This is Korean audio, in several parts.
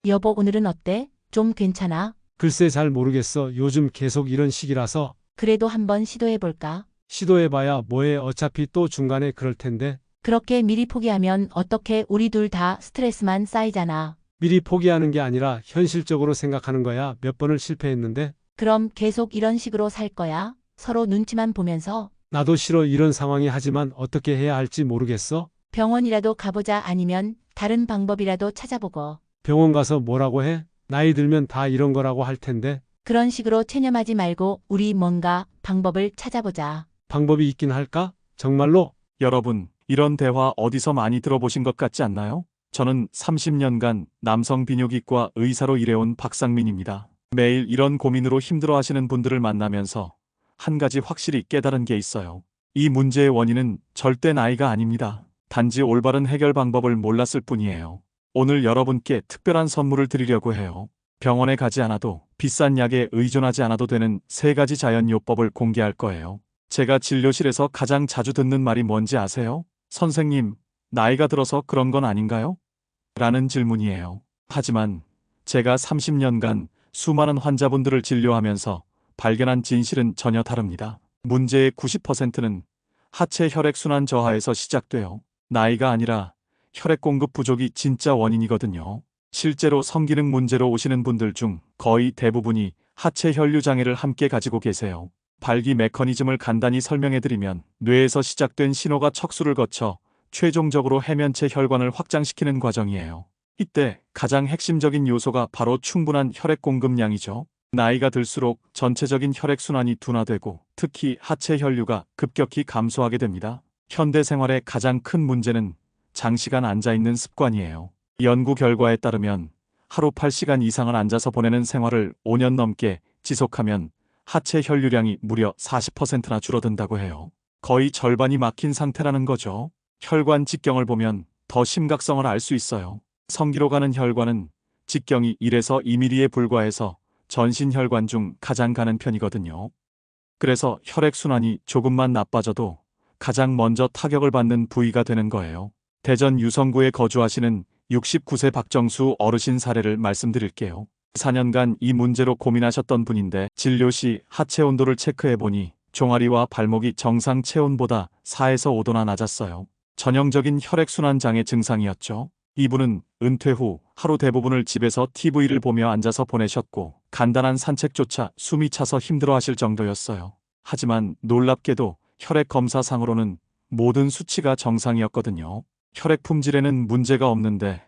여보, 오늘은 어때? 좀 괜찮아? 글쎄 잘 모르겠어. 요즘 계속 이런 시기라서. 그래도 한번 시도해볼까? 시도해봐야 뭐해. 어차피 또 중간에 그럴 텐데. 그렇게 미리 포기하면 어떻게, 우리 둘 다 스트레스만 쌓이잖아. 미리 포기하는 게 아니라 현실적으로 생각하는 거야. 몇 번을 실패했는데. 그럼 계속 이런 식으로 살 거야? 서로 눈치만 보면서? 나도 싫어 이런 상황이. 하지만 어떻게 해야 할지 모르겠어. 병원이라도 가보자. 아니면 다른 방법이라도 찾아보고. 병원 가서 뭐라고 해? 나이 들면 다 이런 거라고 할 텐데. 그런 식으로 체념하지 말고 우리 뭔가 방법을 찾아보자. 방법이 있긴 할까? 정말로? 여러분, 이런 대화 어디서 많이 들어보신 것 같지 않나요? 저는 30년간 남성 비뇨기과 의사로 일해온 박상민입니다. 매일 이런 고민으로 힘들어하시는 분들을 만나면서 한 가지 확실히 깨달은 게 있어요. 이 문제의 원인은 절대 나이가 아닙니다. 단지 올바른 해결 방법을 몰랐을 뿐이에요. 오늘 여러분께 특별한 선물을 드리려고 해요. 병원에 가지 않아도, 비싼 약에 의존하지 않아도 되는 3가지 자연요법을 공개할 거예요. 제가 진료실에서 가장 자주 듣는 말이 뭔지 아세요? 선생님, 나이가 들어서 그런 건 아닌가요? 라는 질문이에요. 하지만 제가 30년간 수많은 환자분들을 진료하면서 발견한 진실은 전혀 다릅니다. 문제의 90%는 하체 혈액순환 저하에서 시작돼요. 나이가 아니라 혈액 공급 부족이 진짜 원인이거든요. 실제로 성기능 문제로 오시는 분들 중 거의 대부분이 하체 혈류 장애를 함께 가지고 계세요. 발기 메커니즘을 간단히 설명해드리면 뇌에서 시작된 신호가 척수를 거쳐 최종적으로 해면체 혈관을 확장시키는 과정이에요. 이때 가장 핵심적인 요소가 바로 충분한 혈액 공급량이죠. 나이가 들수록 전체적인 혈액순환이 둔화되고 특히 하체 혈류가 급격히 감소하게 됩니다. 현대 생활의 가장 큰 문제는 장시간 앉아있는 습관이에요. 연구 결과에 따르면 하루 8시간 이상을 앉아서 보내는 생활을 5년 넘게 지속하면 하체 혈류량이 무려 40%나 줄어든다고 해요. 거의 절반이 막힌 상태라는 거죠. 혈관 직경을 보면 더 심각성을 알 수 있어요. 성기로 가는 혈관은 직경이 1에서 2mm에 불과해서 전신 혈관 중 가장 가는 편이거든요. 그래서 혈액순환이 조금만 나빠져도 가장 먼저 타격을 받는 부위가 되는 거예요. 대전 유성구에 거주하시는 69세 박정수 어르신 사례를 말씀드릴게요. 4년간 이 문제로 고민하셨던 분인데 진료 시 하체 온도를 체크해보니 종아리와 발목이 정상 체온보다 4에서 5도나 낮았어요. 전형적인 혈액순환 장애 증상이었죠. 이분은 은퇴 후 하루 대부분을 집에서 TV를 보며 앉아서 보내셨고 간단한 산책조차 숨이 차서 힘들어하실 정도였어요. 하지만 놀랍게도 혈액 검사상으로는 모든 수치가 정상이었거든요. 혈액 품질에는 문제가 없는데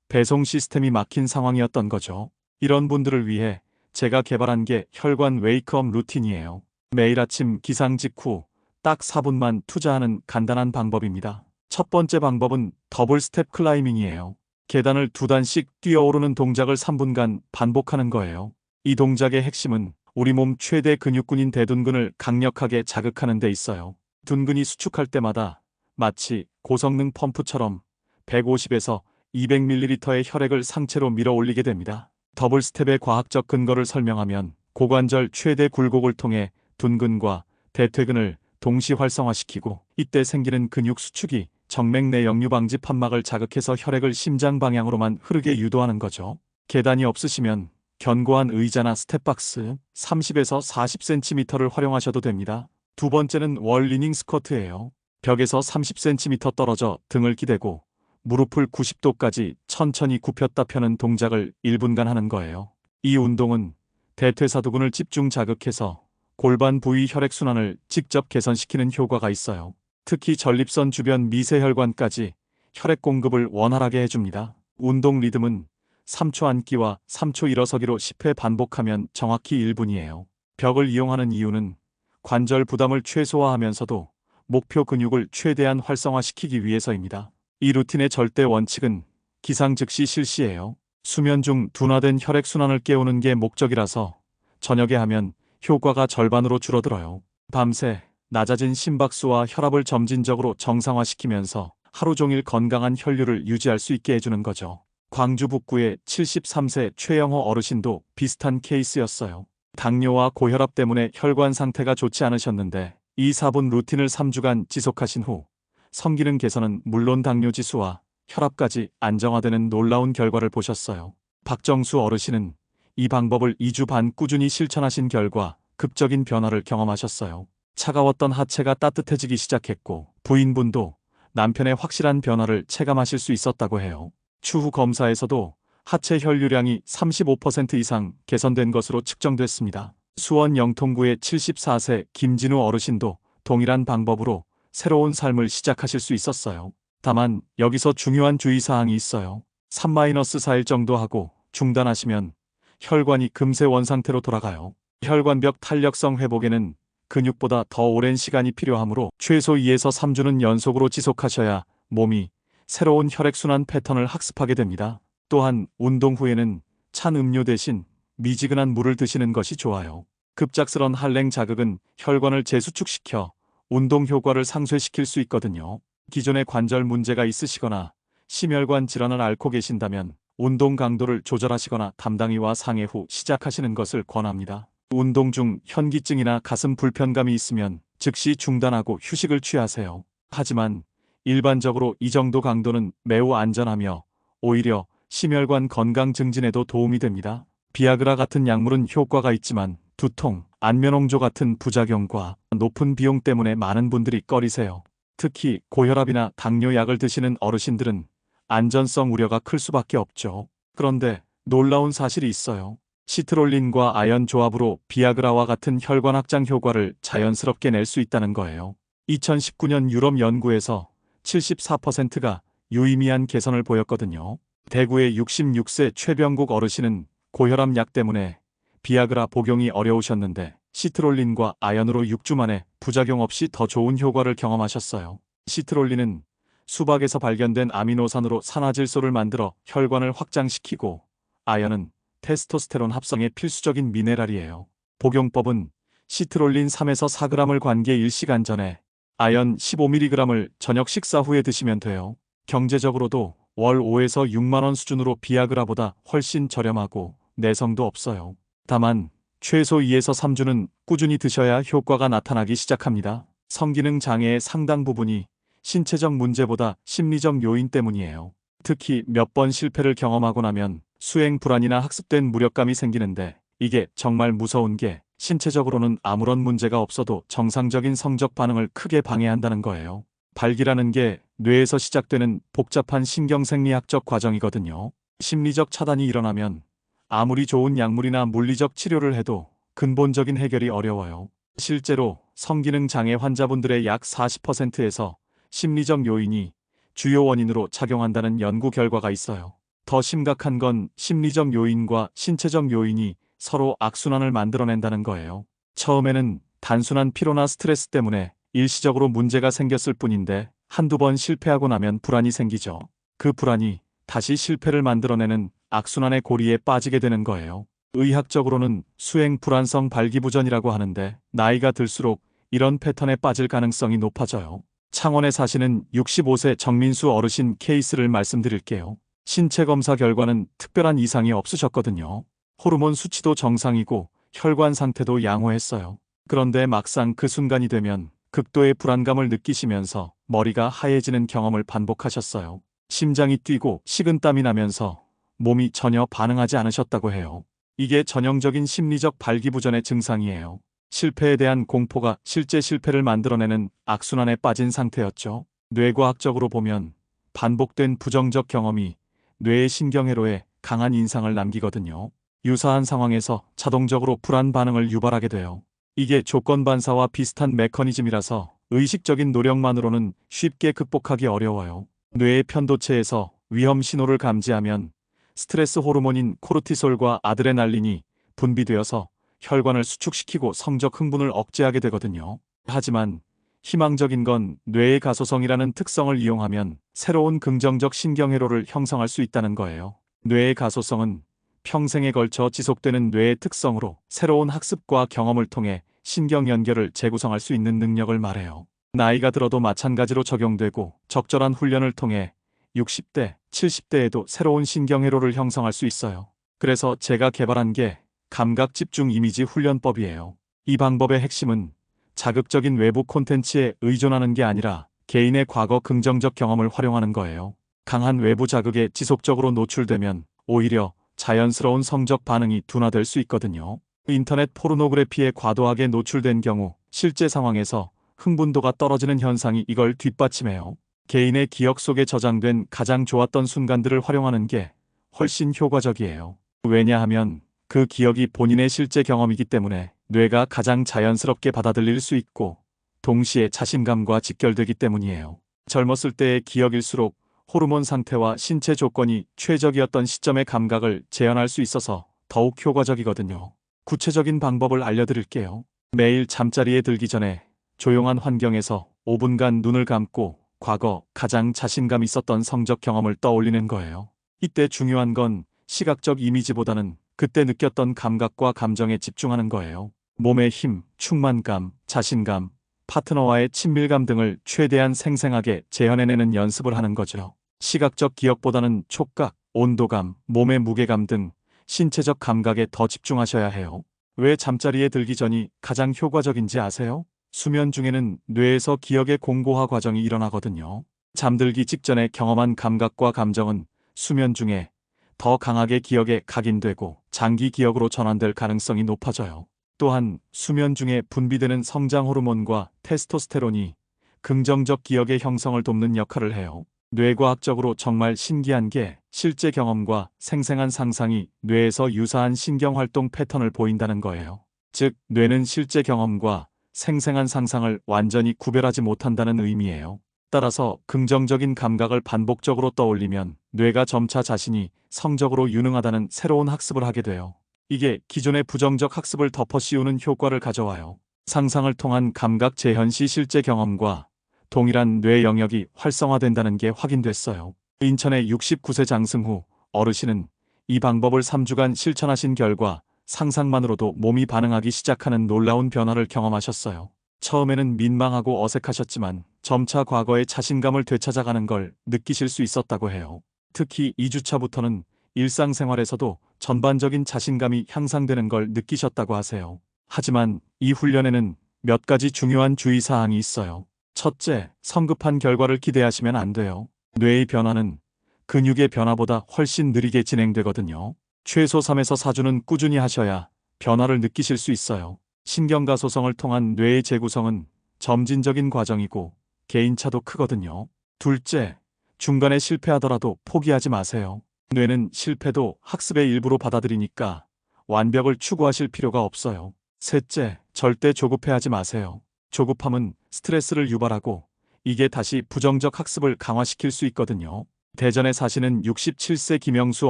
배송 시스템이 막힌 상황이었던 거죠. 이런 분들을 위해 제가 개발한 게 혈관 웨이크업 루틴이에요. 매일 아침 기상 직후 딱 4분만 투자하는 간단한 방법입니다. 첫 번째 방법은 더블 스텝 클라이밍이에요. 계단을 2단씩 뛰어오르는 동작을 3분간 반복하는 거예요. 이 동작의 핵심은 우리 몸 최대 근육군인 대둔근을 강력하게 자극하는 데 있어요. 둔근이 수축할 때마다 마치 고성능 펌프처럼 150에서 200ml의 혈액을 상체로 밀어 올리게 됩니다. 더블 스텝의 과학적 근거를 설명하면 고관절 최대 굴곡을 통해 둔근과 대퇴근을 동시 활성화시키고 이때 생기는 근육 수축이 정맥 내 역류 방지 판막을 자극해서 혈액을 심장 방향으로만 흐르게 유도하는 거죠. 계단이 없으시면 견고한 의자나 스텝박스 30에서 40cm를 활용하셔도 됩니다. 두 번째는 월 리닝 스쿼트예요. 벽에서 30cm 떨어져 등을 기대고 무릎을 90도까지 천천히 굽혔다 펴는 동작을 1분간 하는 거예요. 이 운동은 대퇴사두근을 집중 자극해서 골반 부위 혈액순환을 직접 개선시키는 효과가 있어요. 특히 전립선 주변 미세혈관까지 혈액 공급을 원활하게 해줍니다. 운동 리듬은 3초 앉기와 3초 일어서기로 10회 반복하면 정확히 1분이에요. 벽을 이용하는 이유는 관절 부담을 최소화하면서도 목표 근육을 최대한 활성화시키기 위해서입니다. 이 루틴의 절대 원칙은 기상 즉시 실시예요. 수면 중 둔화된 혈액순환을 깨우는 게 목적이라서 저녁에 하면 효과가 절반으로 줄어들어요. 밤새 낮아진 심박수와 혈압을 점진적으로 정상화시키면서 하루 종일 건강한 혈류를 유지할 수 있게 해주는 거죠. 광주 북구의 73세 최영호 어르신도 비슷한 케이스였어요. 당뇨와 고혈압 때문에 혈관 상태가 좋지 않으셨는데 이 4분 루틴을 3주간 지속하신 후 성기능 개선은 물론 당뇨 지수와 혈압까지 안정화되는 놀라운 결과를 보셨어요. 박정수 어르신은 이 방법을 2주 반 꾸준히 실천하신 결과 극적인 변화를 경험하셨어요. 차가웠던 하체가 따뜻해지기 시작했고 부인분도 남편의 확실한 변화를 체감하실 수 있었다고 해요. 추후 검사에서도 하체 혈류량이 35% 이상 개선된 것으로 측정됐습니다. 수원 영통구의 74세 김진우 어르신도 동일한 방법으로 새로운 삶을 시작하실 수 있었어요. 다만 여기서 중요한 주의사항이 있어요. 3-4일 정도 하고 중단하시면 혈관이 금세 원상태로 돌아가요. 혈관벽 탄력성 회복에는 근육보다 더 오랜 시간이 필요하므로 최소 2에서 3주는 연속으로 지속하셔야 몸이 새로운 혈액순환 패턴을 학습하게 됩니다. 또한 운동 후에는 찬 음료 대신 미지근한 물을 드시는 것이 좋아요. 급작스런 한랭 자극은 혈관을 재수축시켜 운동 효과를 상쇄시킬 수 있거든요. 기존에 관절 문제가 있으시거나 심혈관 질환을 앓고 계신다면 운동 강도를 조절하시거나 담당의와 상의 후 시작하시는 것을 권합니다. 운동 중 현기증이나 가슴 불편감이 있으면 즉시 중단하고 휴식을 취하세요. 하지만 일반적으로 이 정도 강도는 매우 안전하며 오히려 심혈관 건강 증진에도 도움이 됩니다. 비아그라 같은 약물은 효과가 있지만 두통, 안면홍조 같은 부작용과 높은 비용 때문에 많은 분들이 꺼리세요. 특히 고혈압이나 당뇨 약을 드시는 어르신들은 안전성 우려가 클 수밖에 없죠. 그런데 놀라운 사실이 있어요. 시트롤린과 아연 조합으로 비아그라와 같은 혈관 확장 효과를 자연스럽게 낼 수 있다는 거예요. 2019년 유럽 연구에서 74%가 유의미한 개선을 보였거든요. 대구의 66세 최병국 어르신은 고혈압 약 때문에 비아그라 복용이 어려우셨는데 시트롤린과 아연으로 6주 만에 부작용 없이 더 좋은 효과를 경험하셨어요. 시트롤린은 수박에서 발견된 아미노산으로 산화질소를 만들어 혈관을 확장시키고 아연은 테스토스테론 합성에 필수적인 미네랄이에요. 복용법은 시트롤린 3에서 4g을 관계 1시간 전에 아연 15mg을 저녁 식사 후에 드시면 돼요. 경제적으로도 월 5에서 6만 원 수준으로 비아그라보다 훨씬 저렴하고 내성도 없어요. 다만 최소 2에서 3주는 꾸준히 드셔야 효과가 나타나기 시작합니다. 성기능 장애의 상당 부분이 신체적 문제보다 심리적 요인 때문이에요. 특히 몇 번 실패를 경험하고 나면 수행 불안이나 학습된 무력감이 생기는데 이게 정말 무서운 게 신체적으로는 아무런 문제가 없어도 정상적인 성적 반응을 크게 방해한다는 거예요. 발기라는 게 뇌에서 시작되는 복잡한 신경생리학적 과정이거든요. 심리적 차단이 일어나면 아무리 좋은 약물이나 물리적 치료를 해도 근본적인 해결이 어려워요. 실제로 성기능 장애 환자분들의 약 40%에서 심리적 요인이 주요 원인으로 작용한다는 연구 결과가 있어요. 더 심각한 건 심리적 요인과 신체적 요인이 서로 악순환을 만들어낸다는 거예요. 처음에는 단순한 피로나 스트레스 때문에 일시적으로 문제가 생겼을 뿐인데 한두 번 실패하고 나면 불안이 생기죠. 그 불안이 다시 실패를 만들어내는 악순환의 고리에 빠지게 되는 거예요. 의학적으로는 수행 불안성 발기부전이라고 하는데 나이가 들수록 이런 패턴에 빠질 가능성이 높아져요. 창원에 사시는 65세 정민수 어르신 케이스를 말씀드릴게요. 신체 검사 결과는 특별한 이상이 없으셨거든요. 호르몬 수치도 정상이고 혈관 상태도 양호했어요. 그런데 막상 그 순간이 되면 극도의 불안감을 느끼시면서 머리가 하얘지는 경험을 반복하셨어요. 심장이 뛰고 식은땀이 나면서 몸이 전혀 반응하지 않으셨다고 해요. 이게 전형적인 심리적 발기부전의 증상이에요. 실패에 대한 공포가 실제 실패를 만들어내는 악순환에 빠진 상태였죠. 뇌과학적으로 보면 반복된 부정적 경험이 뇌의 신경회로에 강한 인상을 남기거든요. 유사한 상황에서 자동적으로 불안 반응을 유발하게 돼요. 이게 조건반사와 비슷한 메커니즘이라서 의식적인 노력만으로는 쉽게 극복하기 어려워요. 뇌의 편도체에서 위험 신호를 감지하면 스트레스 호르몬인 코르티솔과 아드레날린이 분비되어서 혈관을 수축시키고 성적 흥분을 억제하게 되거든요. 하지만 희망적인 건 뇌의 가소성이라는 특성을 이용하면 새로운 긍정적 신경회로를 형성할 수 있다는 거예요. 뇌의 가소성은 평생에 걸쳐 지속되는 뇌의 특성으로 새로운 학습과 경험을 통해 신경 연결을 재구성할 수 있는 능력을 말해요. 나이가 들어도 마찬가지로 적용되고 적절한 훈련을 통해 60대, 70대에도 새로운 신경회로를 형성할 수 있어요. 그래서 제가 개발한 게 감각 집중 이미지 훈련법이에요. 이 방법의 핵심은 자극적인 외부 콘텐츠에 의존하는 게 아니라 개인의 과거 긍정적 경험을 활용하는 거예요. 강한 외부 자극에 지속적으로 노출되면 오히려 자연스러운 성적 반응이 둔화될 수 있거든요. 인터넷 포르노그래피에 과도하게 노출된 경우 실제 상황에서 흥분도가 떨어지는 현상이 이걸 뒷받침해요. 개인의 기억 속에 저장된 가장 좋았던 순간들을 활용하는 게 훨씬 효과적이에요. 왜냐하면 그 기억이 본인의 실제 경험이기 때문에 뇌가 가장 자연스럽게 받아들일 수 있고 동시에 자신감과 직결되기 때문이에요. 젊었을 때의 기억일수록 호르몬 상태와 신체 조건이 최적이었던 시점의 감각을 재현할 수 있어서 더욱 효과적이거든요. 구체적인 방법을 알려드릴게요. 매일 잠자리에 들기 전에 조용한 환경에서 5분간 눈을 감고 과거 가장 자신감 있었던 성적 경험을 떠올리는 거예요. 이때 중요한 건 시각적 이미지보다는 그때 느꼈던 감각과 감정에 집중하는 거예요. 몸의 힘, 충만감, 자신감, 파트너와의 친밀감 등을 최대한 생생하게 재현해내는 연습을 하는 거죠. 시각적 기억보다는 촉각, 온도감, 몸의 무게감 등 신체적 감각에 더 집중하셔야 해요. 왜 잠자리에 들기 전이 가장 효과적인지 아세요? 수면 중에는 뇌에서 기억의 공고화 과정이 일어나거든요. 잠들기 직전에 경험한 감각과 감정은 수면 중에 더 강하게 기억에 각인되고 장기 기억으로 전환될 가능성이 높아져요. 또한 수면 중에 분비되는 성장 호르몬과 테스토스테론이 긍정적 기억의 형성을 돕는 역할을 해요. 뇌과학적으로 정말 신기한 게 실제 경험과 생생한 상상이 뇌에서 유사한 신경활동 패턴을 보인다는 거예요. 즉, 뇌는 실제 경험과 생생한 상상을 완전히 구별하지 못한다는 의미예요. 따라서 긍정적인 감각을 반복적으로 떠올리면 뇌가 점차 자신이 성적으로 유능하다는 새로운 학습을 하게 돼요. 이게 기존의 부정적 학습을 덮어씌우는 효과를 가져와요. 상상을 통한 감각 재현 시 실제 경험과 동일한 뇌 영역이 활성화된다는 게 확인됐어요. 인천의 69세 장승후 어르신은 이 방법을 3주간 실천하신 결과 상상만으로도 몸이 반응하기 시작하는 놀라운 변화를 경험하셨어요. 처음에는 민망하고 어색하셨지만 점차 과거의 자신감을 되찾아가는 걸 느끼실 수 있었다고 해요. 특히 2주차부터는 일상생활에서도 전반적인 자신감이 향상되는 걸 느끼셨다고 하세요. 하지만 이 훈련에는 몇 가지 중요한 주의사항이 있어요. 첫째, 성급한 결과를 기대하시면 안 돼요. 뇌의 변화는 근육의 변화보다 훨씬 느리게 진행되거든요. 최소 3에서 4주는 꾸준히 하셔야 변화를 느끼실 수 있어요. 신경과 소성을 통한 뇌의 재구성은 점진적인 과정이고 개인차도 크거든요. 둘째, 중간에 실패하더라도 포기하지 마세요. 뇌는 실패도 학습의 일부로 받아들이니까 완벽을 추구하실 필요가 없어요. 셋째, 절대 조급해하지 마세요. 조급함은 스트레스를 유발하고 이게 다시 부정적 학습을 강화시킬 수 있거든요. 대전에 사시는 67세 김영수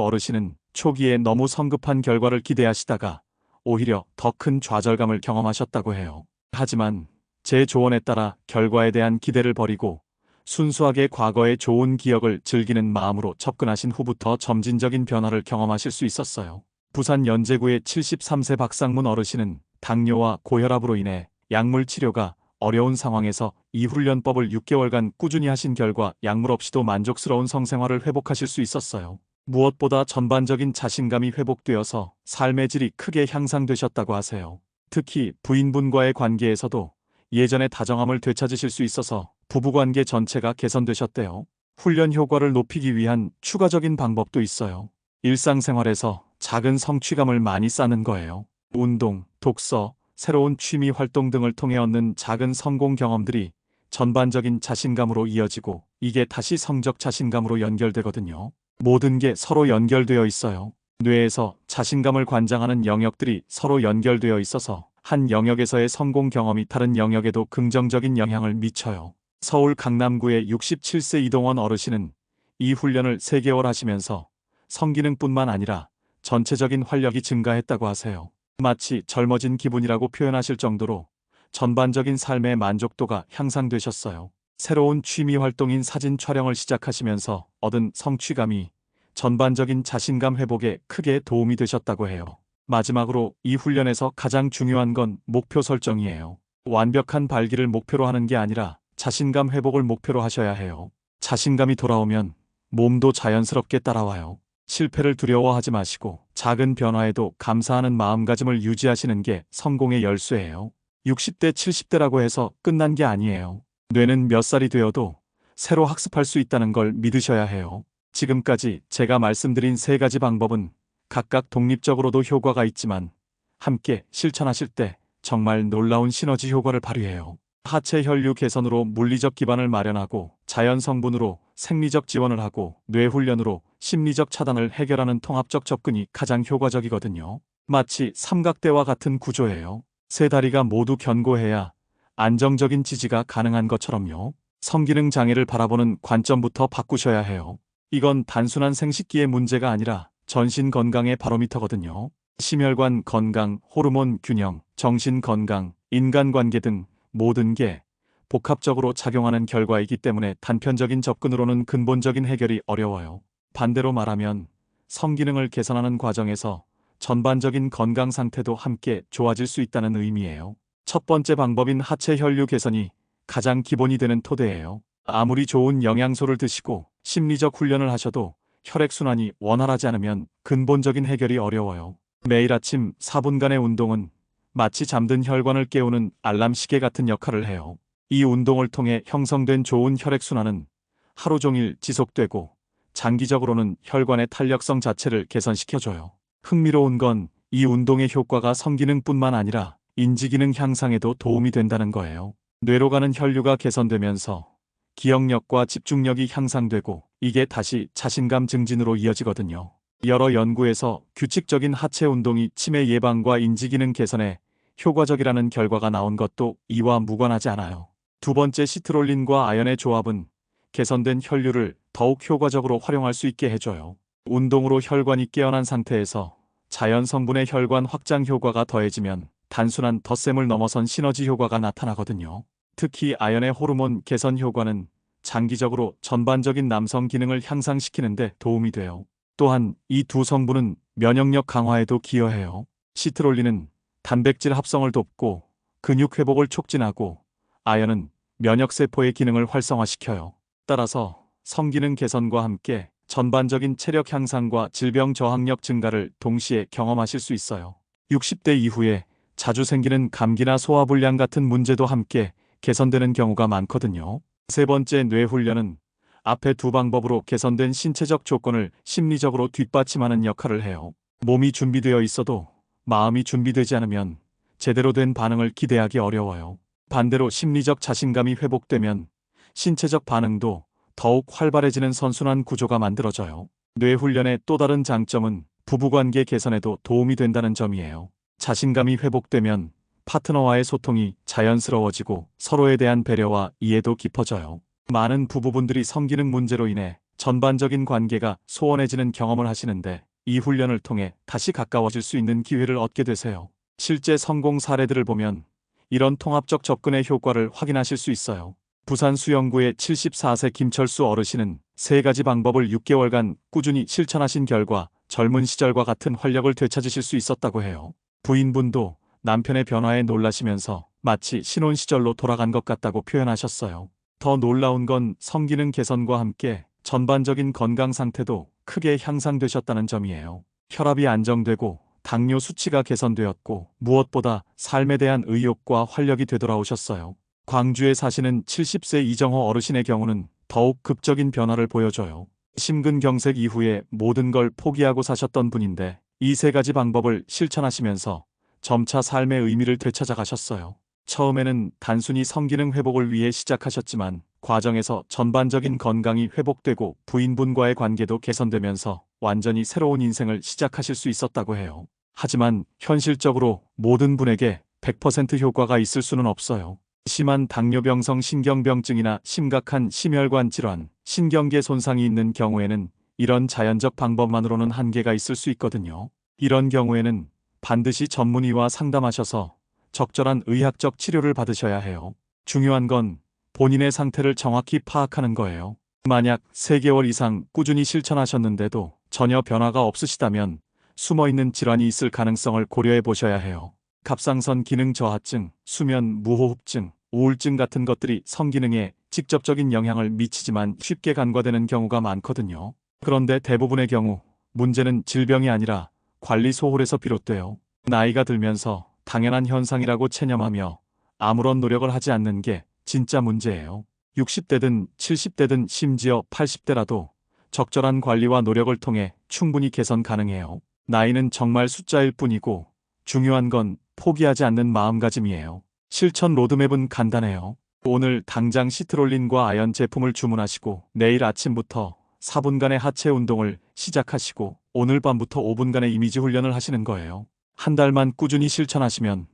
어르신은 초기에 너무 성급한 결과를 기대하시다가 오히려 더 큰 좌절감을 경험하셨다고 해요. 하지만 제 조언에 따라 결과에 대한 기대를 버리고 순수하게 과거의 좋은 기억을 즐기는 마음으로 접근하신 후부터 점진적인 변화를 경험하실 수 있었어요. 부산 연제구의 73세 박상문 어르신은 당뇨와 고혈압으로 인해 약물 치료가 어려운 상황에서 이 훈련법을 6개월간 꾸준히 하신 결과 약물 없이도 만족스러운 성생활을 회복하실 수 있었어요. 무엇보다 전반적인 자신감이 회복되어서 삶의 질이 크게 향상되셨다고 하세요. 특히 부인분과의 관계에서도 예전의 다정함을 되찾으실 수 있어서 부부관계 전체가 개선되셨대요. 훈련 효과를 높이기 위한 추가적인 방법도 있어요. 일상생활에서 작은 성취감을 많이 쌓는 거예요. 운동, 독서, 새로운 취미 활동 등을 통해 얻는 작은 성공 경험들이 전반적인 자신감으로 이어지고 이게 다시 성적 자신감으로 연결되거든요. 모든 게 서로 연결되어 있어요. 뇌에서 자신감을 관장하는 영역들이 서로 연결되어 있어서 한 영역에서의 성공 경험이 다른 영역에도 긍정적인 영향을 미쳐요. 서울 강남구의 67세 이동원 어르신은 이 훈련을 3개월 하시면서 성기능뿐만 아니라 전체적인 활력이 증가했다고 하세요. 마치 젊어진 기분이라고 표현하실 정도로 전반적인 삶의 만족도가 향상되셨어요. 새로운 취미 활동인 사진 촬영을 시작하시면서 얻은 성취감이 전반적인 자신감 회복에 크게 도움이 되셨다고 해요. 마지막으로 이 훈련에서 가장 중요한 건 목표 설정이에요. 완벽한 발기를 목표로 하는 게 아니라 자신감 회복을 목표로 하셔야 해요. 자신감이 돌아오면 몸도 자연스럽게 따라와요. 실패를 두려워하지 마시고 작은 변화에도 감사하는 마음가짐을 유지하시는 게 성공의 열쇠예요. 60대, 70대라고 해서 끝난 게 아니에요. 뇌는 몇 살이 되어도 새로 학습할 수 있다는 걸 믿으셔야 해요. 지금까지 제가 말씀드린 3가지 방법은 각각 독립적으로도 효과가 있지만 함께 실천하실 때 정말 놀라운 시너지 효과를 발휘해요. 하체 혈류 개선으로 물리적 기반을 마련하고 자연 성분으로 생리적 지원을 하고 뇌 훈련으로 심리적 차단을 해결하는 통합적 접근이 가장 효과적이거든요. 마치 삼각대와 같은 구조예요. 세 다리가 모두 견고해야 안정적인 지지가 가능한 것처럼요. 성기능 장애를 바라보는 관점부터 바꾸셔야 해요. 이건 단순한 생식기의 문제가 아니라 전신 건강의 바로미터거든요. 심혈관 건강, 호르몬 균형, 정신 건강, 인간관계 등 모든 게 복합적으로 작용하는 결과이기 때문에 단편적인 접근으로는 근본적인 해결이 어려워요. 반대로 말하면 성기능을 개선하는 과정에서 전반적인 건강 상태도 함께 좋아질 수 있다는 의미예요. 첫 번째 방법인 하체 혈류 개선이 가장 기본이 되는 토대예요. 아무리 좋은 영양소를 드시고 심리적 훈련을 하셔도 혈액순환이 원활하지 않으면 근본적인 해결이 어려워요. 매일 아침 4분간의 운동은 마치 잠든 혈관을 깨우는 알람 시계 같은 역할을 해요. 이 운동을 통해 형성된 좋은 혈액순환은 하루 종일 지속되고 장기적으로는 혈관의 탄력성 자체를 개선시켜줘요. 흥미로운 건 이 운동의 효과가 성기능뿐만 아니라 인지기능 향상에도 도움이 된다는 거예요. 뇌로 가는 혈류가 개선되면서 기억력과 집중력이 향상되고 이게 다시 자신감 증진으로 이어지거든요. 여러 연구에서 규칙적인 하체 운동이 치매 예방과 인지기능 개선에 효과적이라는 결과가 나온 것도 이와 무관하지 않아요. 두 번째, 시트롤린과 아연의 조합은 개선된 혈류를 더욱 효과적으로 활용할 수 있게 해줘요. 운동으로 혈관이 깨어난 상태에서 자연 성분의 혈관 확장 효과가 더해지면 단순한 덧셈을 넘어선 시너지 효과가 나타나거든요. 특히 아연의 호르몬 개선 효과는 장기적으로 전반적인 남성 기능을 향상시키는 데 도움이 돼요. 또한 이 두 성분은 면역력 강화에도 기여해요. 시트롤린은 단백질 합성을 돕고 근육 회복을 촉진하고 아연은 면역세포의 기능을 활성화시켜요. 따라서 성기능 개선과 함께 전반적인 체력 향상과 질병 저항력 증가를 동시에 경험하실 수 있어요. 60대 이후에 자주 생기는 감기나 소화불량 같은 문제도 함께 개선되는 경우가 많거든요. 세 번째, 뇌 훈련은 앞의 두 방법으로 개선된 신체적 조건을 심리적으로 뒷받침하는 역할을 해요. 몸이 준비되어 있어도 마음이 준비되지 않으면 제대로 된 반응을 기대하기 어려워요. 반대로 심리적 자신감이 회복되면 신체적 반응도 더욱 활발해지는 선순환 구조가 만들어져요. 뇌 훈련의 또 다른 장점은 부부관계 개선에도 도움이 된다는 점이에요. 자신감이 회복되면 파트너와의 소통이 자연스러워지고 서로에 대한 배려와 이해도 깊어져요. 많은 부부분들이 성기능 문제로 인해 전반적인 관계가 소원해지는 경험을 하시는데 이 훈련을 통해 다시 가까워질 수 있는 기회를 얻게 되세요. 실제 성공 사례들을 보면 이런 통합적 접근의 효과를 확인하실 수 있어요. 부산 수영구의 74세 김철수 어르신은 세 가지 방법을 6개월간 꾸준히 실천하신 결과 젊은 시절과 같은 활력을 되찾으실 수 있었다고 해요. 부인분도 남편의 변화에 놀라시면서 마치 신혼 시절로 돌아간 것 같다고 표현하셨어요. 더 놀라운 건 성기능 개선과 함께 전반적인 건강 상태도 크게 향상되셨다는 점이에요. 혈압이 안정되고 당뇨 수치가 개선되었고 무엇보다 삶에 대한 의욕과 활력이 되돌아오셨어요. 광주에 사시는 70세 이정호 어르신의 경우는 더욱 극적인 변화를 보여줘요. 심근경색 이후에 모든 걸 포기하고 사셨던 분인데 이 세 가지 방법을 실천하시면서 점차 삶의 의미를 되찾아가셨어요. 처음에는 단순히 성기능 회복을 위해 시작하셨지만 과정에서 전반적인 건강이 회복되고 부인분과의 관계도 개선되면서 완전히 새로운 인생을 시작하실 수 있었다고 해요. 하지만 현실적으로 모든 분에게 100% 효과가 있을 수는 없어요. 심한 당뇨병성 신경병증이나 심각한 심혈관 질환, 신경계 손상이 있는 경우에는 이런 자연적 방법만으로는 한계가 있을 수 있거든요. 이런 경우에는 반드시 전문의와 상담하셔서 적절한 의학적 치료를 받으셔야 해요. 중요한 건 본인의 상태를 정확히 파악하는 거예요. 만약 3개월 이상 꾸준히 실천하셨는데도 전혀 변화가 없으시다면 숨어있는 질환이 있을 가능성을 고려해 보셔야 해요. 갑상선 기능 저하증, 수면 무호흡증, 우울증 같은 것들이 성기능에 직접적인 영향을 미치지만 쉽게 간과되는 경우가 많거든요. 그런데 대부분의 경우 문제는 질병이 아니라 관리 소홀에서 비롯돼요. 나이가 들면서 당연한 현상이라고 체념하며 아무런 노력을 하지 않는 게 진짜 문제예요. 60대든 70대든 심지어 80대라도 적절한 관리와 노력을 통해 충분히 개선 가능해요. 나이는 정말 숫자일 뿐이고 중요한 건 포기하지 않는 마음가짐이에요. 실천 로드맵은 간단해요. 오늘 당장 시트롤린과 아연 제품을 주문하시고 내일 아침부터 4분간의 하체 운동을 시작하시고 오늘 밤부터 5분간의 이미지 훈련을 하시는 거예요. 한 달만 꾸준히 실천하시면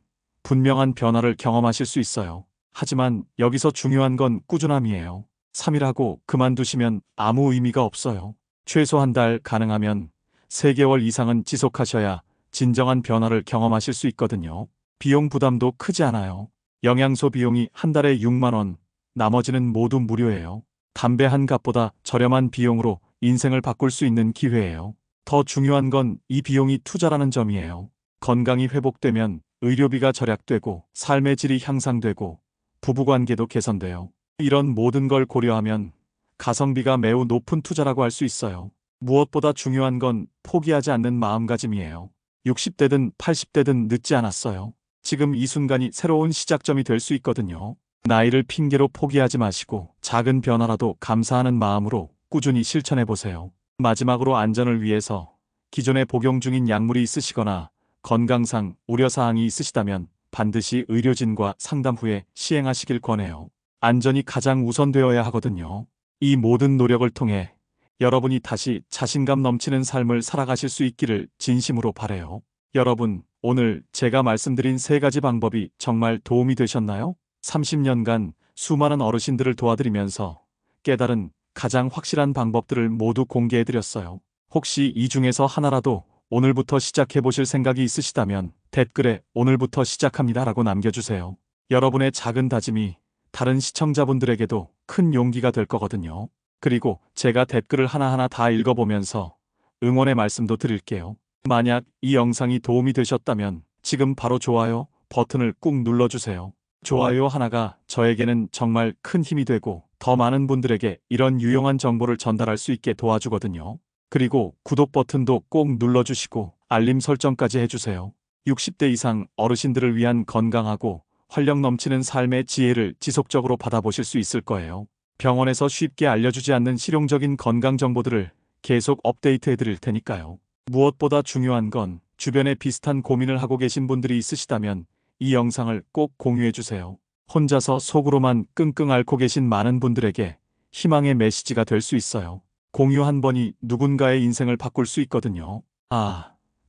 분명한 변화를 경험하실 수 있어요. 하지만 여기서 중요한 건 꾸준함이에요. 3일 하고 그만두시면 아무 의미가 없어요. 최소 한 달, 가능하면 3개월 이상은 지속하셔야 진정한 변화를 경험하실 수 있거든요. 비용 부담도 크지 않아요. 영양소 비용이 한 달에 6만 원, 나머지는 모두 무료예요. 담배 한 갑보다 저렴한 비용으로 인생을 바꿀 수 있는 기회예요. 더 중요한 건 이 비용이 투자라는 점이에요. 건강이 회복되면 의료비가 절약되고 삶의 질이 향상되고 부부관계도 개선돼요. 이런 모든 걸 고려하면 가성비가 매우 높은 투자라고 할 수 있어요. 무엇보다 중요한 건 포기하지 않는 마음가짐이에요. 60대든 80대든 늦지 않았어요. 지금 이 순간이 새로운 시작점이 될 수 있거든요. 나이를 핑계로 포기하지 마시고 작은 변화라도 감사하는 마음으로 꾸준히 실천해 보세요. 마지막으로 안전을 위해서 기존에 복용 중인 약물이 있으시거나 건강상 우려사항이 있으시다면 반드시 의료진과 상담 후에 시행하시길 권해요. 안전이 가장 우선되어야 하거든요. 이 모든 노력을 통해 여러분이 다시 자신감 넘치는 삶을 살아가실 수 있기를 진심으로 바라요. 여러분, 오늘 제가 말씀드린 3가지 방법이 정말 도움이 되셨나요? 30년간 수많은 어르신들을 도와드리면서 깨달은 가장 확실한 방법들을 모두 공개해드렸어요. 혹시 이 중에서 하나라도 오늘부터 시작해보실 생각이 있으시다면 댓글에 오늘부터 시작합니다라고 남겨주세요. 여러분의 작은 다짐이 다른 시청자분들에게도 큰 용기가 될 거거든요. 그리고 제가 댓글을 하나하나 다 읽어보면서 응원의 말씀도 드릴게요. 만약 이 영상이 도움이 되셨다면 지금 바로 좋아요 버튼을 꾹 눌러주세요. 좋아요 하나가 저에게는 정말 큰 힘이 되고 더 많은 분들에게 이런 유용한 정보를 전달할 수 있게 도와주거든요. 그리고 구독 버튼도 꼭 눌러주시고 알림 설정까지 해주세요. 60대 이상 어르신들을 위한 건강하고 활력 넘치는 삶의 지혜를 지속적으로 받아보실 수 있을 거예요. 병원에서 쉽게 알려주지 않는 실용적인 건강 정보들을 계속 업데이트해 드릴 테니까요. 무엇보다 중요한 건 주변에 비슷한 고민을 하고 계신 분들이 있으시다면 이 영상을 꼭 공유해 주세요. 혼자서 속으로만 끙끙 앓고 계신 많은 분들에게 희망의 메시지가 될 수 있어요. 공유 한 번이 누군가의 인생을 바꿀 수 있거든요.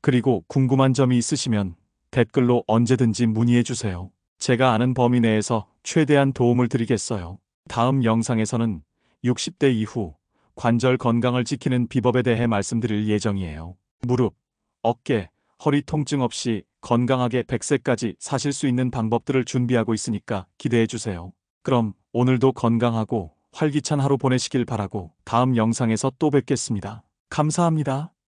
그리고 궁금한 점이 있으시면 댓글로 언제든지 문의해 주세요. 제가 아는 범위 내에서 최대한 도움을 드리겠어요. 다음 영상에서는 60대 이후 관절 건강을 지키는 비법에 대해 말씀드릴 예정이에요. 무릎, 어깨, 허리 통증 없이 건강하게 100세까지 사실 수 있는 방법들을 준비하고 있으니까 기대해 주세요. 그럼 오늘도 건강하고 활기찬 하루 보내시길 바라고 다음 영상에서 또 뵙겠습니다. 감사합니다.